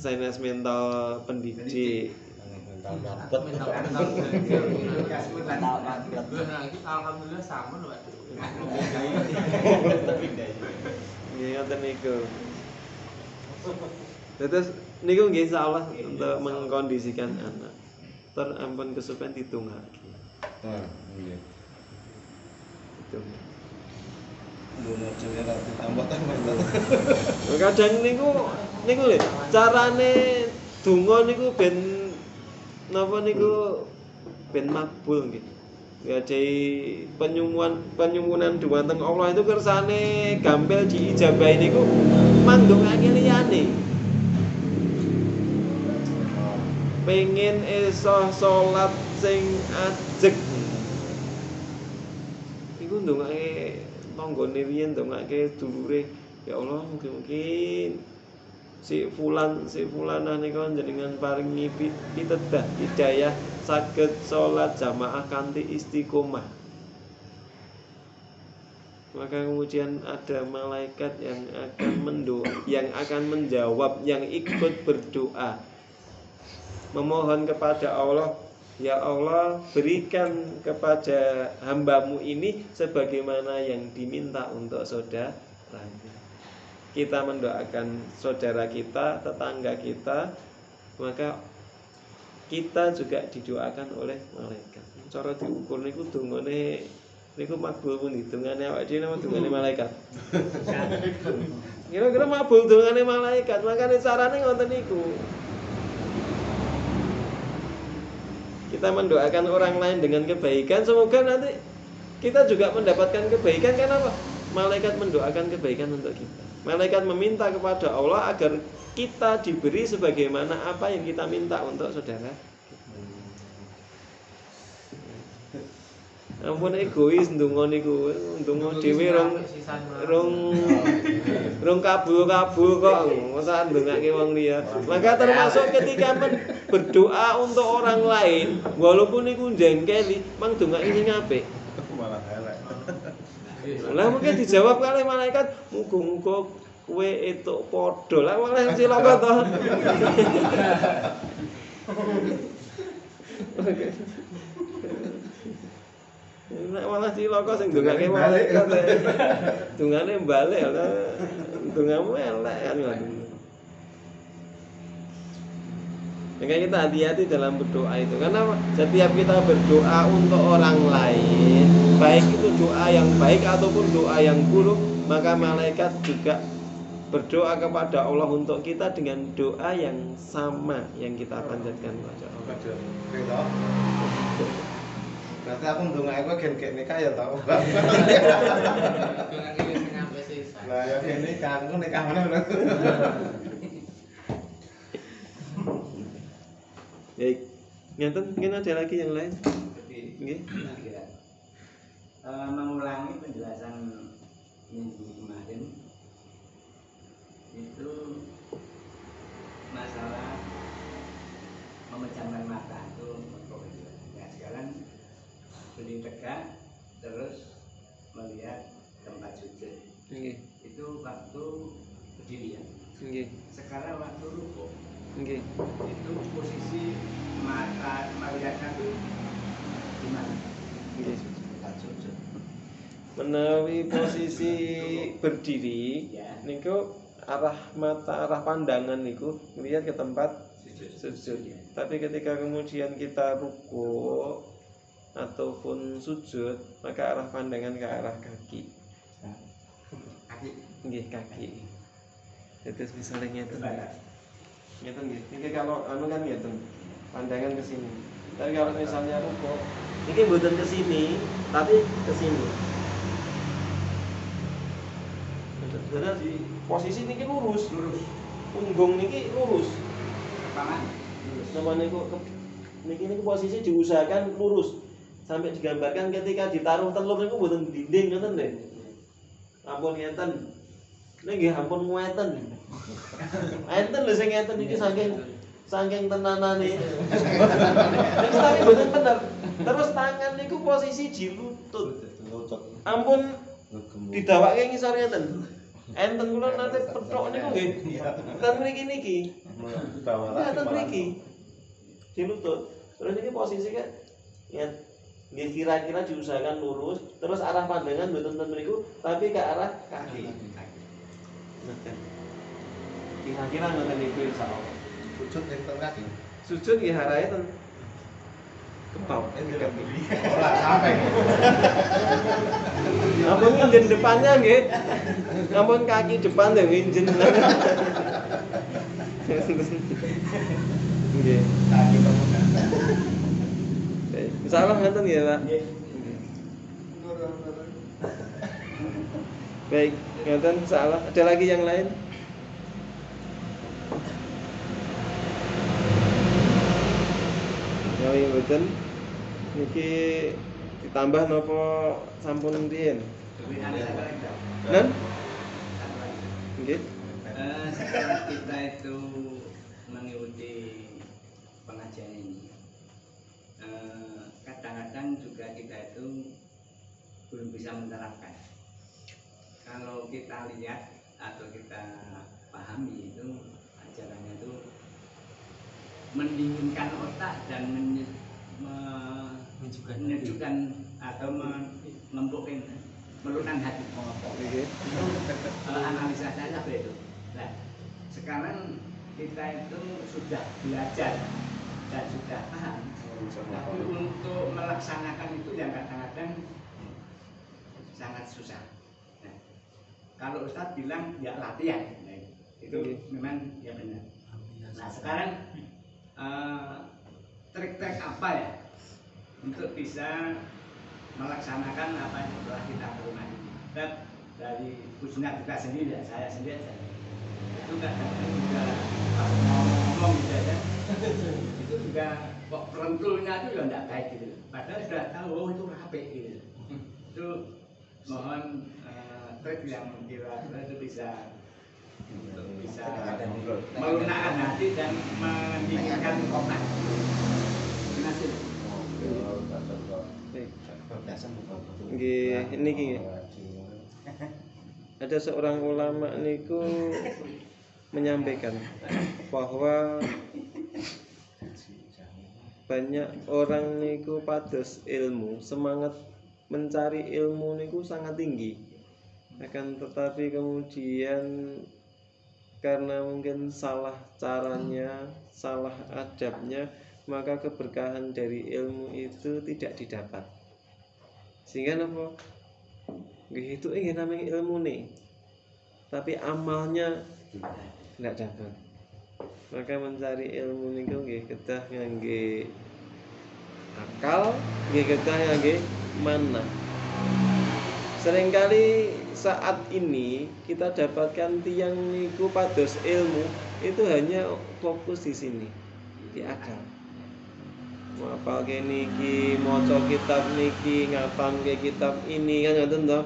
sains mental pendidik. Alhamdulillah sama loh Pak. Nggih ngoten niku. Terus niku nggih insyaallah untuk mengkondisikan anak. Ter ampun kesupen ditungake. Nggih. Itu. Dunia jenenge tambah-tambah. Kadang niku lho carane donga niku ben napa niku ben makbul nggih. Ngadahi penyumunan dumateng Allah itu kersane gampil diijabahi niku mandongake liyane. Pengen esah salat sing ajeg. Iku ndongake tanggane riyen ndongake dulure, ya Allah mungkin si fulanah nika jenengan paringi pitedah hidayah saged salat jamaah kanthi istiqomah. Maka kemudian ada malaikat yang akan menjawab, yang ikut berdoa memohon kepada Allah, ya Allah berikan kepada hambamu ini sebagaimana yang diminta untuk saudaranya. Kita mendoakan saudara kita, tetangga kita, maka kita juga didoakan oleh malaikat. Cara diukur niku dongane niku makbul pun hitungane awake dhewe napa dongane malaikat. Kira-kira makbul dongane malaikat, makane carane ngoten niku. Kita mendoakan orang lain dengan kebaikan, semoga nanti kita juga mendapatkan kebaikan. Kenapa? Malaikat mendoakan kebaikan untuk kita. Malaikat meminta kepada Allah agar kita diberi sebagaimana apa yang kita minta untuk saudara. Ampun egois ndonga niku, ndonga dhewe rong kabul-kabul kok masa ndongake wong liya. Maka termasuk ketika berdoa untuk orang lain, walaupun niku njengkeli, mang ndongake sing apik. Malah elek. Lah mungkin dijawab kali malaikat, muga-muga kowe etuk padha. Lah malah cilaka to. Nek malah cilaka sing ndongake malaikat. Dungane balik lah. Dungamu elek kan ngoten. Maka kita hati-hati dalam berdoa itu. Karena setiap kita berdoa untuk orang lain, baik itu doa yang baik ataupun doa yang buruk, maka malaikat juga berdoa kepada Allah untuk kita dengan doa yang sama yang kita panjatkan kepada Allah. Berarti aku ndongake kowe gen kek nikah ya tau. Ndongake sing sampe sisa. Lah ya gen nikah, aku nikah mana lho. Baik. Ngeten, mungkin ada lagi yang lain? Nggih. Mengulangi penjelasan minggu kemarin itu masalah memejamkan mata itu ya sekarang berdiri tegak terus melihat tempat sujud. Nggih. Itu waktu berdiri ya. Nggih. Sekarang waktu rukuk. Nggih. Itu posisi mata melihatnya itu di mana? Nggih. Tempat sujud. Menawi posisi berdiri Ya. niku arah mata, arah pandangan niku melihat ke tempat Sujud. sujud. Tapi ketika kemudian kita rukuk ataupun sujud, maka arah pandangan ke arah kaki. Kaki. Nggih, kaki. Itu misalnya ngeten. Coba ya. Ngeten nggih. Niki kalau anu kan ngeten. pandangan ke sini. Tapi kalau misalnya rukuk, ini bukan ke sini, tapi ke sini. Jadi posisi niki lurus. Punggung niki lurus. Tangan. Sama niku niki posisi diusahakan lurus. Sampai digambarkan ketika ditaruh telur niku mboten dinding ngoten lho. Ampun ngeten. Nggih ampun ngeten. Enten lho sing ngeten iki saking tenanane. Niku tapi mboten bener. Terus tangan niku posisi dilutut. Ampun didawake ngisor ngeten. Enten kula nate petok niku nggih. Ten mriki niki. Enten mriki. Dilutut. Terus niki posisi kan ya nggih kira-kira diusahakan lurus, terus arah pandangan mboten ten mriku, tapi ke arah kaki. Kira-kira ngoten niku insyaallah. Sujud ning teng kaki. Sujud nggih arahe ten kepau. Ora sampai. Ampun nginjen depannya nggih. Ampun kaki depan lho nginjen. Nggih. Kaki pemuda. Insyaallah ngoten ya, Pak. Baik, ngoten insyaallah. Ada lagi yang lain? Nyawi mboten niki ditambah napa sampun riyen? Nen? Nggih. Setelah kita itu mengikuti pengajian ini, kadang-kadang juga kita itu belum bisa menerapkan. Kalau kita lihat atau kita pahami itu ajarannya itu mendinginkan otak dan menyejukkan atau melembutkan melunakkan hati. Itu analisa saya seperti itu. Nah, sekarang kita itu sudah belajar dan sudah paham, tapi untuk melaksanakan itu yang kadang-kadang sangat susah. Nah, kalau Ustadz bilang ya latihan, nah, itu memang ya benar. Nah, sekarang trik-trik apa ya untuk bisa melaksanakan apa yang telah kita lakukan? Dan dari khususnya kita sendiri ya, saya sendiri aja. Itu kadang-kadang juga pas ngomong gitu ya, itu juga kok perentulnya itu ya tidak baik gitu. Padahal sudah tahu oh itu rapi gitu. Itu mohon trik yang kira-kira itu bisa melunakkan hati dan mendinginkan otak. Terima kasih. Nggih, niki nggih. Ada seorang ulama niku menyampaikan bahwa banyak orang niku pados ilmu, semangat mencari ilmu niku sangat tinggi. Akan tetapi kemudian karena mungkin salah caranya, salah adabnya, maka keberkahan dari ilmu itu tidak didapat. Sehingga apa? Itu ingin namanya ilmu nih, tapi amalnya tidak dapat. Maka mencari ilmu niku nggih kedah ngangge akal, nggih kedah ngangge mana. Seringkali saat ini kita dapatkan tiang niku pados ilmu itu hanya fokus di sini, di akal. Apa niki maca kitab niki, ngapalke kitab ini kan ngoten to.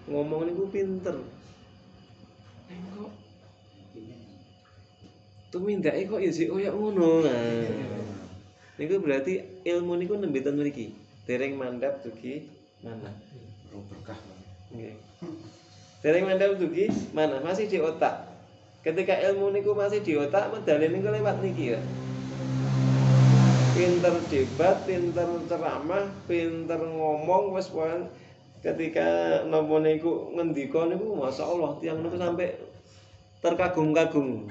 Ngomong niku pinter. Kok tumindake kok ya sik koyo ngono. Nah. Niku berarti ilmu niku nembe ten mriki. Dereng mandhap dugi mana? Berkah. Nggih. Dereng mandhap dugi mana? Masih di otak. Ketika ilmu niku masih di otak, medale niku lewat niki ya. Pinter debat, pinter ceramah, pinter ngomong, wis pokoke ketika napa niku ngendika niku masyaallah tiyang niku sampai terkagum-kagum.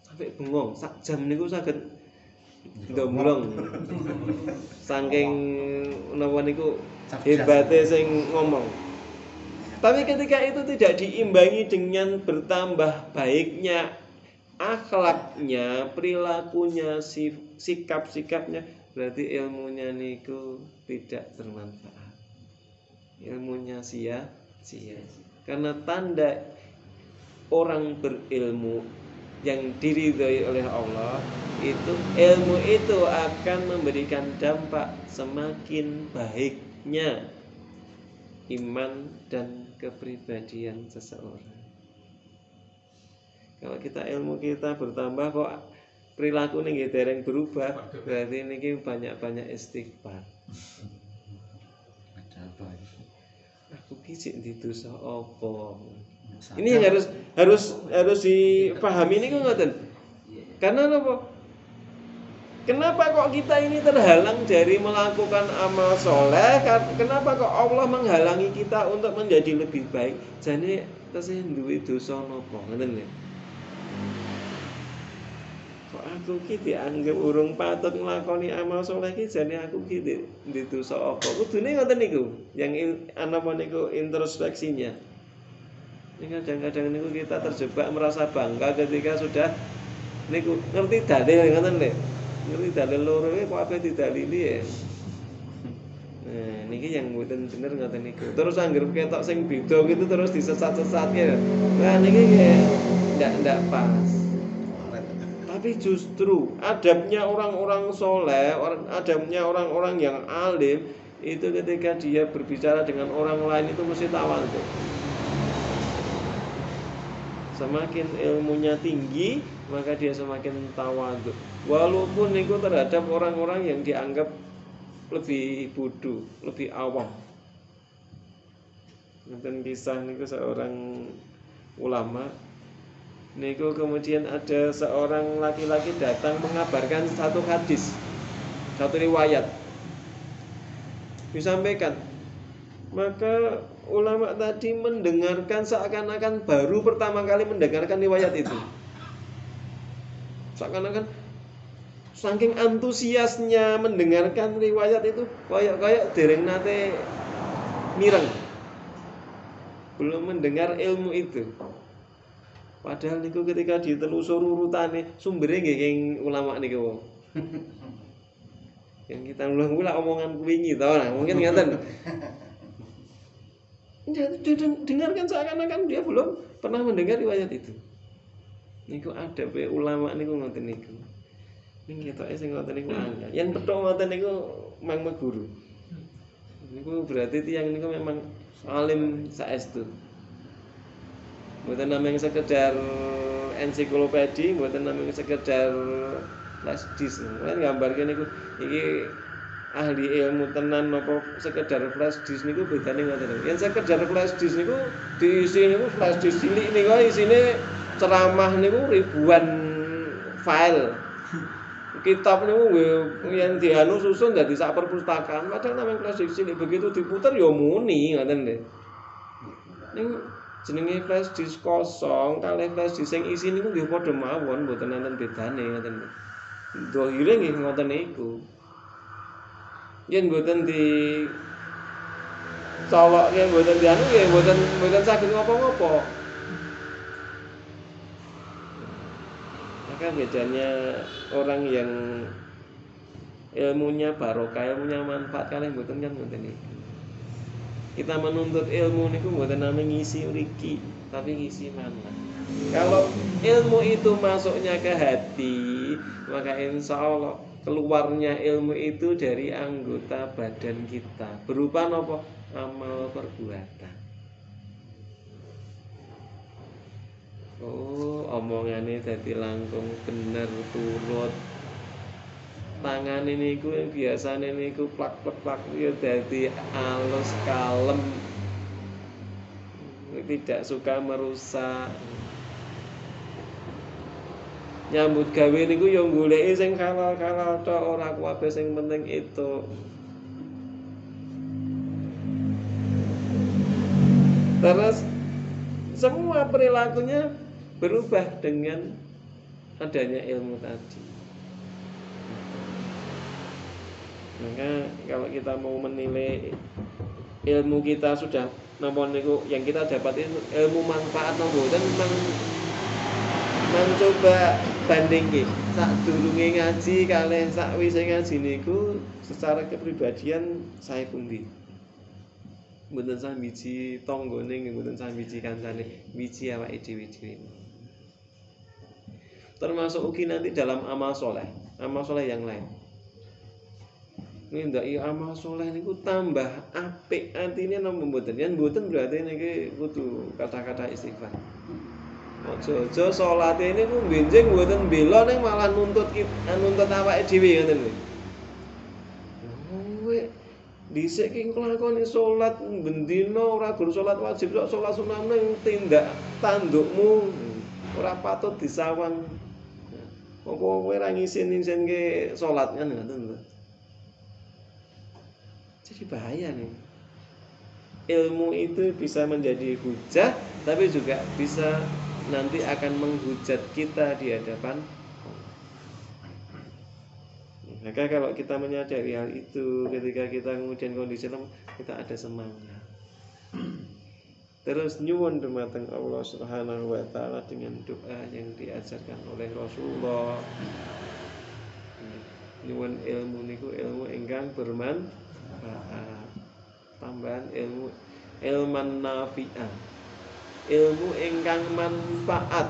Sampai bengong, sak jam niku saged ndomblong. Saking napa niku hebate sing ngomong. Tapi ketika itu tidak diimbangi dengan bertambah baiknya akhlaknya, perilakunya, sikap-sikapnya, berarti ilmunya niku tidak bermanfaat. Ilmunya sia-sia. Karena tanda orang berilmu yang diridhai oleh Allah itu, ilmu itu akan memberikan dampak semakin baiknya iman dan kepribadian seseorang. Kalau kita ilmu kita bertambah kok perilaku nih dereng berubah, berarti ini banyak-banyak istighfar. Ada apa ini? Aku kisik di dosa apa? Ini yang harus dipahami ini kok ngoten. Karena apa? Kenapa kok kita ini terhalang dari melakukan amal soleh? Kenapa kok Allah menghalangi kita untuk menjadi lebih baik? Jadi tesih duwe dosa napa? Ngoten lho. Kok aku ki dianggap urung patut nglakoni amal soleh ki jane aku ki di dosa apa? Kudune ngoten niku. Yang apa niku introspeksinya. Ini kadang-kadang niku kita terjebak merasa bangga ketika sudah niku ngerti dalil ngoten lho. Ngerti dalil loro iki kok ape didalili ya. Nah, niki yang mboten bener ngoten niku. Terus anggere ketok sing beda gitu terus disesat-sesatke. Nah, niki ndak pas. Tapi justru adabnya orang-orang soleh, adabnya orang-orang yang alim itu ketika dia berbicara dengan orang lain itu mesti tawadhu. Semakin ilmunya tinggi, maka dia semakin tawadhu. Walaupun itu terhadap orang-orang yang dianggap lebih bodoh, lebih awam. Nonton kisah niku seorang ulama. Niku kemudian ada seorang laki-laki datang mengabarkan satu hadis, satu riwayat disampaikan. Maka ulama tadi mendengarkan seakan-akan baru pertama kali mendengarkan riwayat itu. Seakan-akan saking antusiasnya mendengarkan riwayat itu, kayak dereng nate mireng. Belum mendengar ilmu itu. Padahal niku ketika ditelusur urutane sumbere nggih ulama niku. Yang kita ulang-ulang omongan wingi tau nah, mungkin ngaten. Dengarkan seakan-akan dia belum pernah mendengar riwayat itu. Niku adabe ulama niku ngoten niku. Ning ketoke sing ngoten niku angel. Yang petok ngoten niku mang guru. Niku berarti tiyang niku memang alim saestu. Mboten namung sekedar ensiklopedi, mboten namung sekedar flash disk. Kan gambarke niku iki ahli ilmu tenan napa sekedar flash disk niku bedane ngoten. Yen sekedar flash disk niku diisi niku flash disk cilik niku isine ceramah niku ribuan file. Kitab niku yen dianu susun dadi sak perpustakaan, padahal namung flash disk cilik begitu diputer ya muni ngoten lho. Niku jenenge flash disk kosong kalih flash disk sing isi niku nggih padha mawon mboten wonten bedane ngoten. Dohire nggih ngoten niku. Yen mboten di colokke mboten dianu nggih mboten saged ngopo-ngopo. Maka bedanya orang yang ilmunya barokah, ilmunya manfaat kalih mboten kan ngoten niku. Kita menuntut ilmu niku mboten namung ngisi mriki, tapi ngisi mana. Kalau ilmu itu masuknya ke hati, maka insya Allah keluarnya ilmu itu dari anggota badan kita. Berupa apa? Amal perbuatan. Oh, omongane dadi langkung bener turut. Tangan ini ku yang biasanya niku plak-plak ya dadi alus kalem, tidak suka merusak. Nyambut gawe niku ya goleki sing halal-halal tok, ora kuwabe sing penting itu. Terus semua perilakunya berubah dengan adanya ilmu tadi. Maka kalau kita mau menilai ilmu kita sudah napa niku yang kita dapat itu ilmu manfaat napa dan memang Mencoba bandingke sadurunge ngaji kalih sakwise ngaji niku secara kepribadian saya pundi. Mboten sambiji tanggane nggih mboten sambiji kancane, wiji awake dhewe-dhewe. Termasuk ugi nanti dalam amal soleh yang lain. Nindaki amal soleh niku tambah apik atine napa mboten? Yen mboten berarti niki kudu kata-kata istighfar. Aja salate niku benjing mboten bela ning malah nuntut awake dhewe ngoten lho. Kowe dhisik ki nglakoni salat bendina ora gur salat wajib kok salat sunah ning tindak tandukmu ora patut disawang. Apa kowe ora ngisin-isinke salat kan ngoten lho. Jadi bahaya nih. Ilmu itu bisa menjadi hujah, tapi juga bisa nanti akan menghujat kita di hadapan Allah. Maka kalau kita menyadari hal itu, ketika kita kemudian kondisi lemah, kita ada semangat. Terus nyuwun dumateng Allah Subhanahu wa taala dengan doa yang diajarkan oleh Rasulullah. Nyuwun ilmu niku ilmu ingkang bermanfaat. Tambahan ilman nafi'ah, ilmu ingkang manfaat.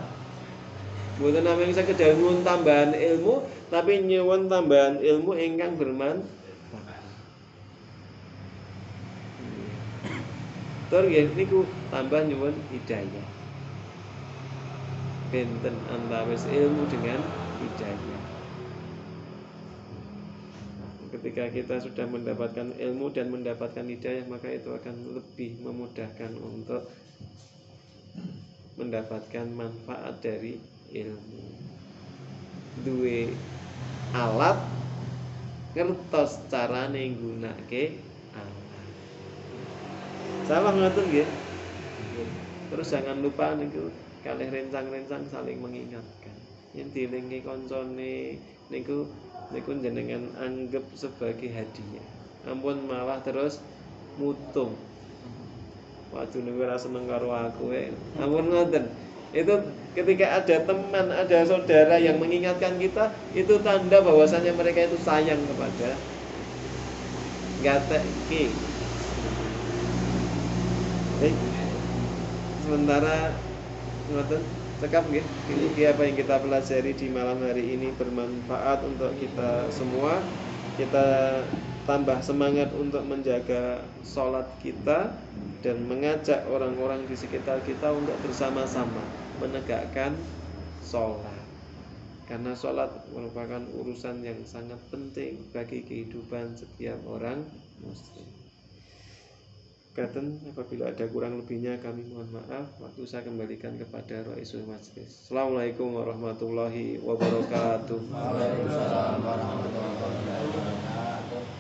Mboten namung sekedar nyuwun tambahan ilmu, tapi nyuwun tambahan ilmu ingkang bermanfaat. Tur nggih niku tambah nyuwun hidayah. Benten antawis ilmu dengan hidayah. Ketika kita sudah mendapatkan ilmu dan mendapatkan hidayah, maka itu akan lebih memudahkan untuk mendapatkan manfaat dari ilmu. Duwe alat ngertos carane nggunakake alat. Salah ngoten nggih. Terus jangan lupa niku kalih rencang-rencang saling mengingatkan. Yen dilingke kancane niku jenengan anggap sebagai hadiah. Ampun malah terus mutung. Waduh niku ora seneng karo aku ampun ngoten. Itu ketika ada teman, ada saudara yang mengingatkan kita, itu tanda bahwasanya mereka itu sayang kepada gatekki. Sementara ngoten cekap nggih, iki apa yang kita pelajari di malam hari ini bermanfaat untuk kita semua. Kita tambah semangat untuk menjaga sholat kita dan mengajak orang-orang di sekitar kita untuk bersama-sama menegakkan sholat. Karena sholat merupakan urusan yang sangat penting bagi kehidupan setiap orang muslim. Katen, apabila ada kurang lebihnya kami mohon maaf. Waktu saya kembalikan kepada Raisul Majlis. Assalamualaikum warahmatullahi wabarakatuh. Waalaikumsalam warahmatullahi wabarakatuh.